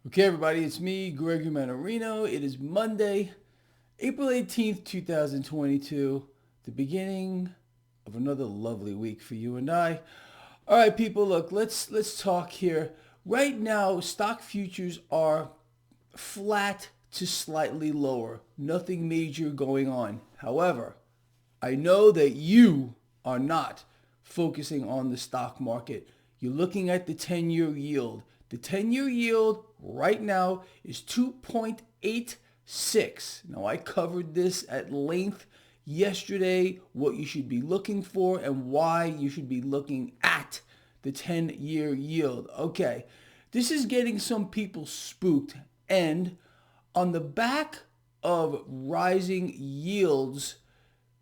Okay, everybody, it's me, Gregory Mannarino. It is Monday, April 18th, 2022, the beginning of another lovely week for you and I. All right, people, look, let's talk here. Right now, stock futures are flat to slightly lower. Nothing major going on. However, I know that you are not focusing on the stock market. You're looking at the 10-year yield. The 10-year yield right now is 2.86. Now, I covered this at length yesterday, what you should be looking for and why you should be looking at the 10-year yield. Okay, this is getting some people spooked, and on the back of rising yields,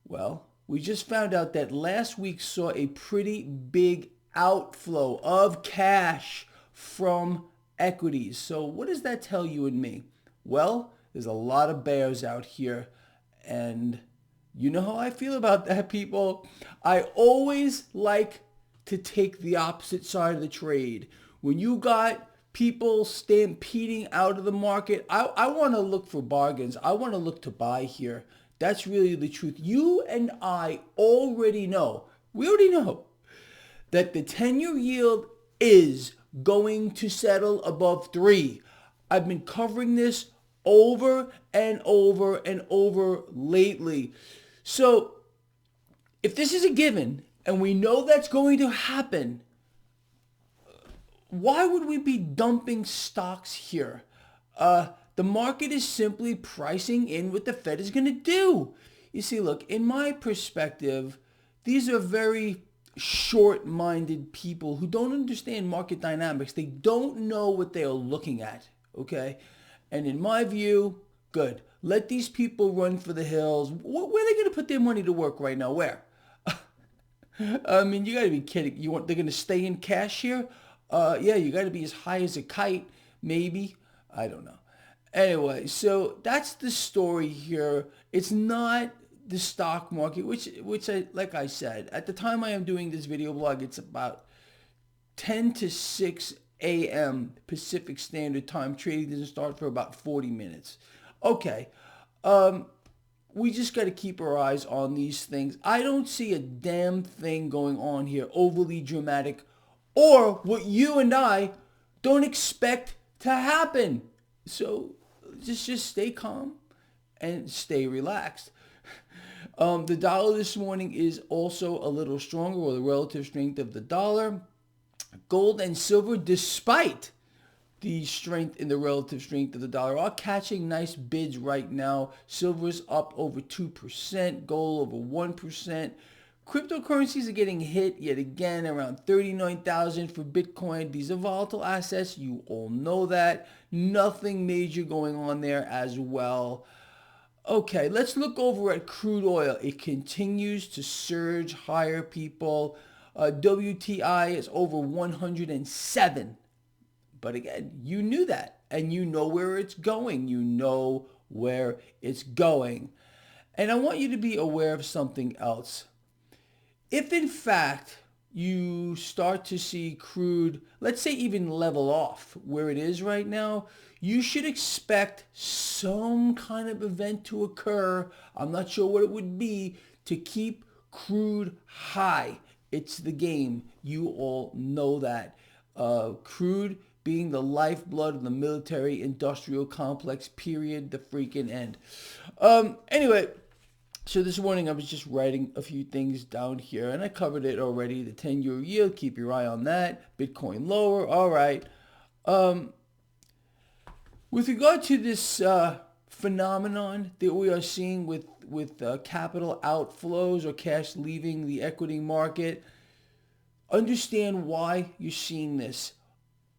well, we just found out that last week saw a pretty big outflow of cash from equities. So what does that tell you and me? Well, there's a lot of bears out here, and you know how I feel about that, people. I always like to take the opposite side of the trade. When you got people stampeding out of the market, I want to look for bargains. I want to look to buy here. That's really the truth. You and I already know, we already know that the 10-year yield is going to settle above 3. I've been covering this over and over and over lately. So if this is a given and we know that's going to happen, why would we be dumping stocks here? The market is simply pricing in what the Fed is going to do. You see, look, in my perspective, these are very short-minded people who don't understand market dynamics. They don't know what they are looking at, okay? And in my view, good. Let these people run for the hills. Where are they going to put their money to work right now? Where? I mean, you got to be kidding. They're going to stay in cash here? Yeah, you got to be as high as a kite, maybe. I don't know. Anyway, so that's the story here. It's not the stock market, which like I said, at the time I am doing this video blog, it's about 10 to 6 a.m. Pacific Standard Time. Trading doesn't start for about 40 minutes. Okay, we just got to keep our eyes on these things. I don't see a damn thing going on here, overly dramatic, or what you and I don't expect to happen. So just stay calm and stay relaxed. The dollar this morning is also a little stronger, or the relative strength of the dollar. Gold and silver, despite the strength in the relative strength of the dollar, are catching nice bids right now. Silver's up over 2%, gold over 1%. Cryptocurrencies are getting hit yet again, around 39,000 for Bitcoin. These are volatile assets. You all know that. Nothing major going on there as well. Okay, let's look over at crude oil. It continues to surge higher, people. WTI is over 107. But again, you knew that, and you know where it's going. You know where it's going. And I want you to be aware of something else. If in fact you start to see crude, let's say even level off where it is right now, you should expect some kind of event to occur. I'm not sure what it would be to keep crude high. It's the game. You all know that. Crude being the lifeblood of the military industrial complex, period, the freaking end. Anyway, so this morning I was just writing a few things down here, and I covered it already. The 10-year yield, keep your eye on that. Bitcoin lower, all right. With regard to this phenomenon that we are seeing with capital outflows or cash leaving the equity market, understand why you're seeing this.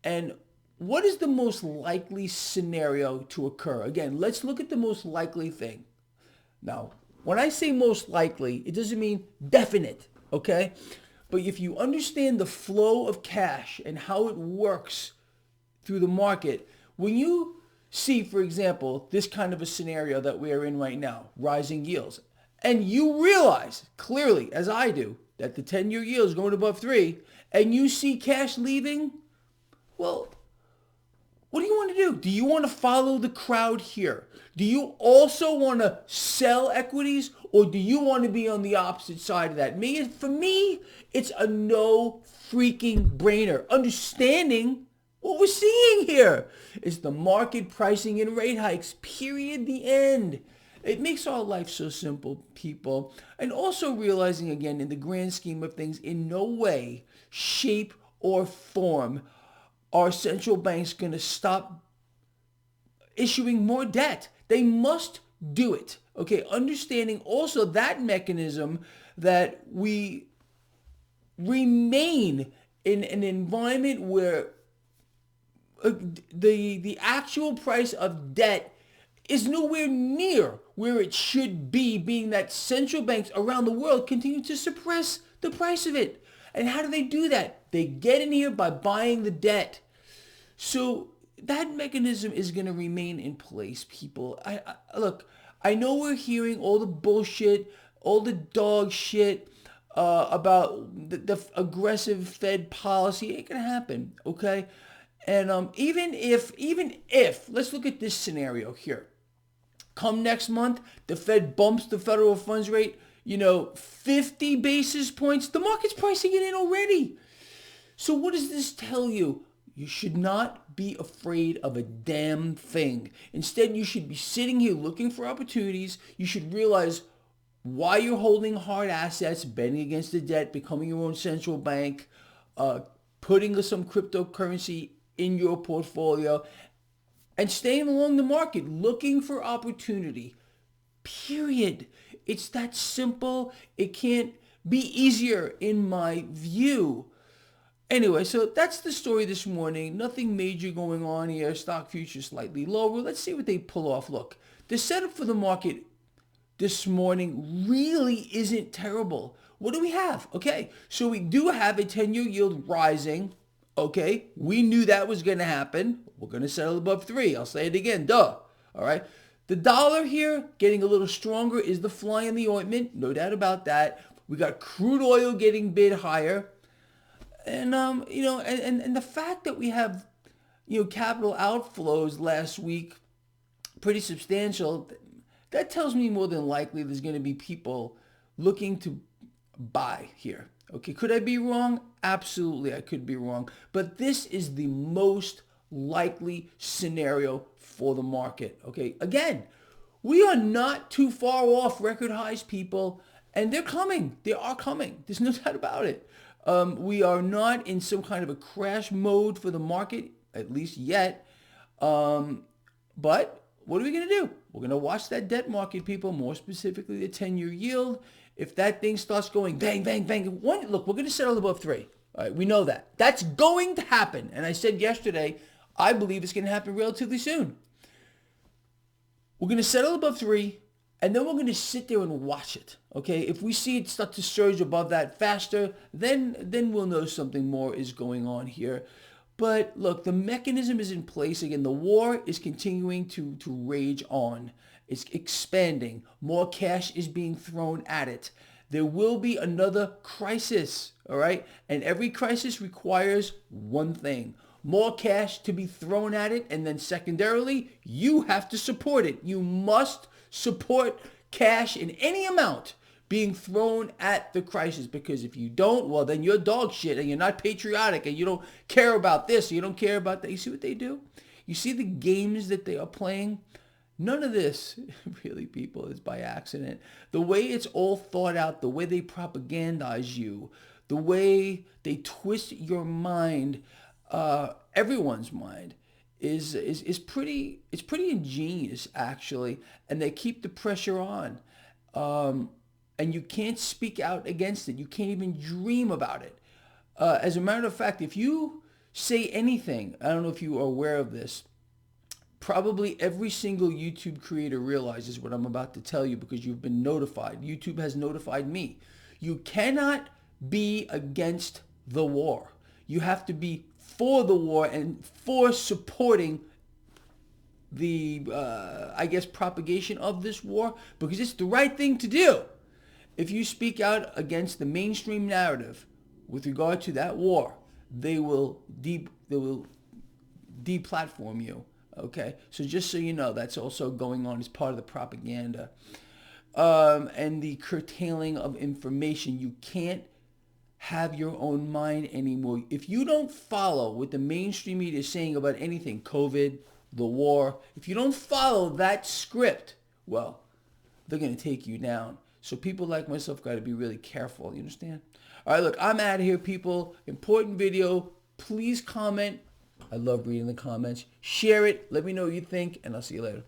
And what is the most likely scenario to occur? Again, let's look at the most likely thing. Now, when I say most likely, it doesn't mean definite, okay? But if you understand the flow of cash and how it works through the market, when you see, for example, this kind of a scenario that we are in right now, rising yields, and you realize clearly, as I do, that the 10-year yield is going above 3, and you see cash leaving, well, what do you want to do? Do you want to follow the crowd here? Do you also want to sell equities, or do you want to be on the opposite side of that? For me, it's a no freaking brainer. Understanding what we're seeing here is the market pricing in rate hikes, period, the end. It makes our life so simple, people. And also realizing, again, in the grand scheme of things, in no way, shape, or form are central banks going to stop issuing more debt. They must do it. Okay, understanding also that mechanism that we remain in an environment where the actual price of debt is nowhere near where it should be, being that central banks around the world continue to suppress the price of it. And how do they do that? They get in here by buying the debt. So that mechanism is going to remain in place, people. Look, I know we're hearing all the bullshit, all the dog shit about the aggressive Fed policy. It ain't going to happen, okay? And even if, let's look at this scenario here. Come next month, the Fed bumps the federal funds rate, 50 basis points. The market's pricing it in already. So what does this tell you? You should not be afraid of a damn thing. Instead, you should be sitting here looking for opportunities. You should realize why you're holding hard assets, betting against the debt, becoming your own central bank, putting some cryptocurrency in your portfolio, and staying along the market, looking for opportunity. Period. It's that simple. It can't be easier in my view. Anyway, so that's the story this morning. Nothing major going on here. Stock futures slightly lower. Let's see what they pull off. Look, the setup for the market this morning really isn't terrible. What do we have? Okay, so we do have a 10-year yield rising. Okay, we knew that was going to happen. We're going to settle above 3. I'll say it again. Duh. All right. The dollar here getting a little stronger is the fly in the ointment. No doubt about that. We got crude oil getting bid higher. And, and the fact that we have, capital outflows last week, pretty substantial, that tells me more than likely there's going to be people looking to buy here. Okay, could I be wrong? Absolutely, I could be wrong. But this is the most likely scenario for the market. Okay, again, we are not too far off record highs, people, and they're coming. They are coming. There's no doubt about it. We are not in some kind of a crash mode for the market, at least yet. But what are we going to do? We're going to watch that debt market, people, more specifically the 10-year yield. If that thing starts going bang, bang, bang, look, we're going to settle above 3. All right, we know that. That's going to happen. And I said yesterday, I believe it's going to happen relatively soon. We're going to settle above 3, and then we're going to sit there and watch it. Okay, if we see it start to surge above that faster, then we'll know something more is going on here. But look, the mechanism is in place. Again, the war is continuing to rage on. It's expanding. More cash is being thrown at it. There will be another crisis, all right? And every crisis requires one thing: more cash to be thrown at it. And then secondarily, you have to support it. You must support cash in any amount being thrown at the crisis, because if you don't, well, then you're dog shit and you're not patriotic and you don't care about this, you don't care about that. You see what they do? You see the games that they are playing? None of this, really, people, is by accident. The way it's all thought out, the way they propagandize you, the way they twist your mind, everyone's mind, is pretty ingenious, actually, and they keep the pressure on. And you can't speak out against it. You can't even dream about it. As a matter of fact, if you say anything, I don't know if you are aware of this, probably every single YouTube creator realizes what I'm about to tell you because you've been notified. YouTube has notified me. You cannot be against the war. You have to be for the war and for supporting the, propagation of this war, because it's the right thing to do. If you speak out against the mainstream narrative with regard to that war, they will deplatform you. Okay, so just so you know, that's also going on as part of the propaganda. And the curtailing of information. You can't have your own mind anymore. If you don't follow what the mainstream media is saying about anything, COVID, the war, if you don't follow that script, well, they're going to take you down. So people like myself got to be really careful. You understand? All right, look, I'm out of here, people. Important video. Please comment. I love reading the comments. Share it. Let me know what you think, and I'll see you later.